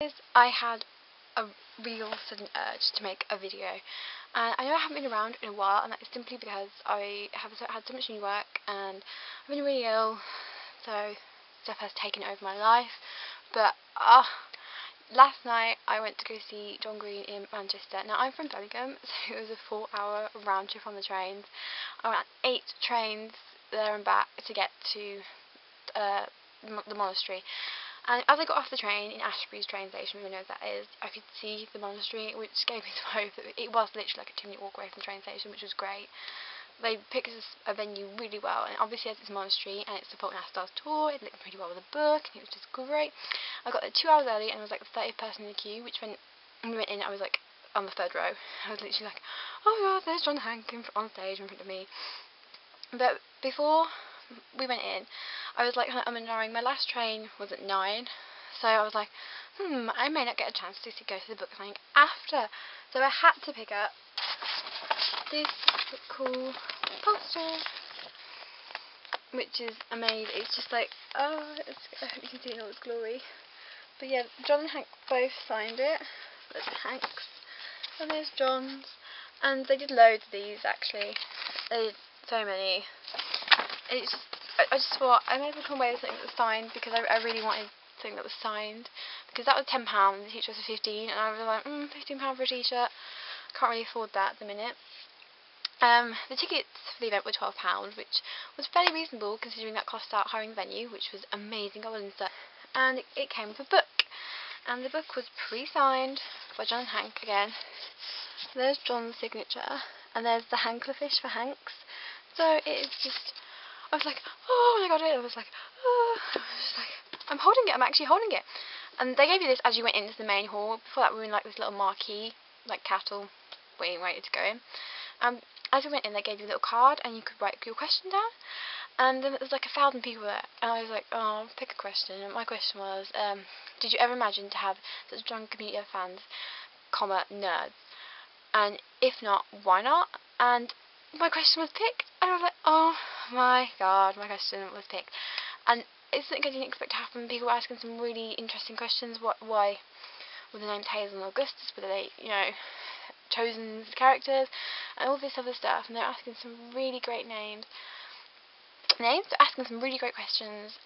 I had a real sudden urge to make a video, and I know I haven't been around in a while, and that is simply because I have had so much new work and I've been really ill, so stuff has taken over my life. But last night I went to go see John Green in Manchester. Now I'm from Birmingham, so it was a 4-hour round trip on the trains. I went on 8 trains there and back to get to the monastery. And as I got off the train in Ashbury's train station, who knows that is, I could see the monastery, which gave me some hope that it was literally like a 2-minute walk away from the train station, which was great. They picked a venue really well, and obviously as it's a monastery and it's the Fault in Our Stars tour, it linked pretty well with the book, and it was just great. I got there 2 hours early, and I was like the 30th person in the queue, which when we went in, I was like on the 3rd row. I was literally like, oh my god, there's John Hank on stage in front of me. But before we went in, I was like, I'm ignoring. My last train was at 9, so I was like, I may not get a chance to go to the book signing after. So I had to pick up this cool poster, which is amazing. It's just like, I hope you can see it in all its glory. But yeah, John and Hank both signed it. There's Hank's and there's John's, and they did loads of these actually. They did so many. It's just, I just thought I may as well come away with something that was signed, because I really wanted something that was signed, because that was £10, the t-shirt was 15, and I was like, £15 for a t-shirt, can't really afford that at the minute. The tickets for the event were £12, which was fairly reasonable considering that cost out hiring the venue, which was amazing. I will insert. And it came with a book, and the book was pre-signed by John and Hank again. There's John's signature, and there's the Hanklerfish for Hanks. So it is just, I was like, oh my god, I was like, I'm holding it, I'm actually holding it. And they gave you this as you went into the main hall. Before that we were in like this little marquee, like cattle, waiting to go in. As we went in, they gave you a little card, and you could write your question down. And then there was like 1,000 people there, and I was like, oh, pick a question. And my question was, did you ever imagine to have such a strong community of fans, nerds? And if not, why not? And my question was picked, and I was like, oh my god, my question was picked. And it's something I didn't expect to happen. People were asking some really interesting questions. Why were the names Hazel and Augustus? Were they, chosen as characters? And all this other stuff. And they're asking some really great they're asking some really great questions.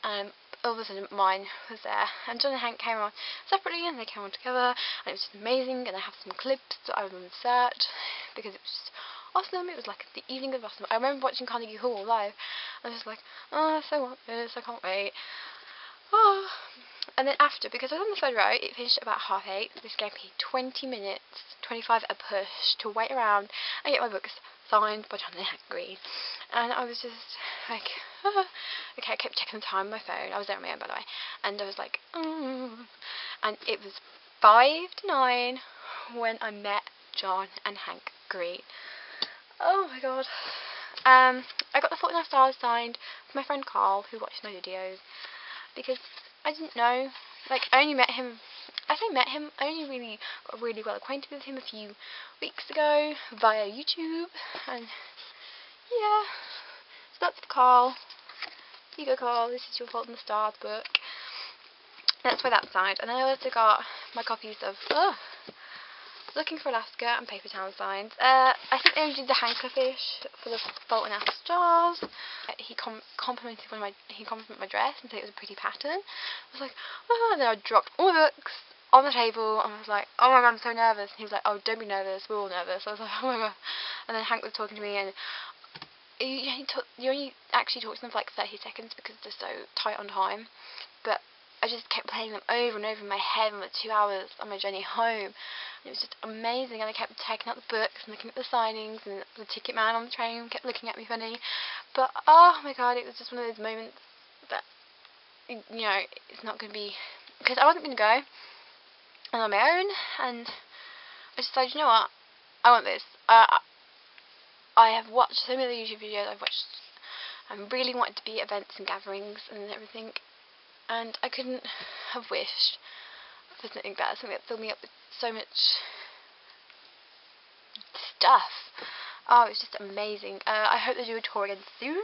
All of a sudden mine was there, and John and Hank came on separately, and they came on together, and it was just amazing. And I have some clips that I will insert, because it was just awesome. It was like the evening of awesome. I remember watching Carnegie Hall live. I was just like, oh, I so want this, I can't wait. Oh. And then after, because I was on the 3rd row, it finished at about 8:30. This gave me 20 minutes, 25 a push, to wait around and get my books signed by John and Hank Green. And I was just like, okay, I kept checking the time on my phone. I was there on my own, by the way. And I was like, And it was 5 to 9 when I met John and Hank Green. Oh my god. I got the Fault in Our Stars signed from my friend Carl, who watched my videos, because I didn't know, I only met him, I only really got really well acquainted with him a few weeks ago via YouTube, and yeah, so that's for Carl. Here you go, Carl, this is your Fault in the Stars book. That's why that's signed. And then I also got my copies of Looking for Alaska and Paper Town signs. I think they only did the Hanklerfish for the Fault in Our Stars. He complimented my dress and said it was a pretty pattern. I was like, oh, and then I dropped all the books on the table, and I was like, oh my god, I'm so nervous. And he was like, oh, don't be nervous, we're all nervous. I was like, oh my god. And then Hank was talking to me, and you only actually talk to them for like 30 seconds because they're so tight on time. But I just kept playing them over and over in my head for like 2 hours on my journey home. And it was just amazing, and I kept taking out the books and looking at the signings, and the ticket man on the train kept looking at me funny. But oh my god, it was just one of those moments that, it's not going to be, because I wasn't going to go on my own, and I decided, you know what, I want this. I have watched so many other YouTube videos I really wanted to be at events and gatherings and everything, and I couldn't have wished for something better, something that filled me up with so much stuff. Oh, it's just amazing. I hope they do a tour again soon.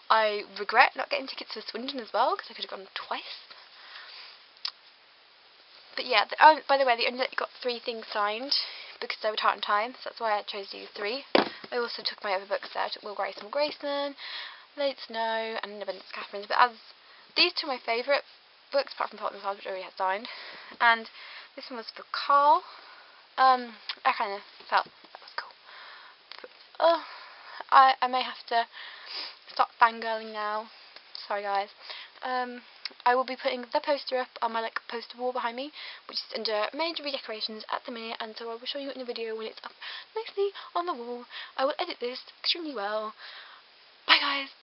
I regret not getting tickets for Swindon as well, because I could have gone twice. But But yeah, by the way, they only got 3 things signed because they were tight on time, so that's why I chose to do 3. I also took my other books there. I took Will Grace and Will Graceman, Late Snow, and Abundance Catherine's. But as these 2 are my favourite books, apart from Fault in Stars, which I already had signed, and this one was for Carl. I kind of felt that was cool. But, I may have to stop fangirling now. Sorry guys. I will be putting the poster up on my poster wall behind me, which is under major redecorations at the minute, and so I will show you in the video when it's up nicely on the wall. I will edit this extremely well. Bye guys!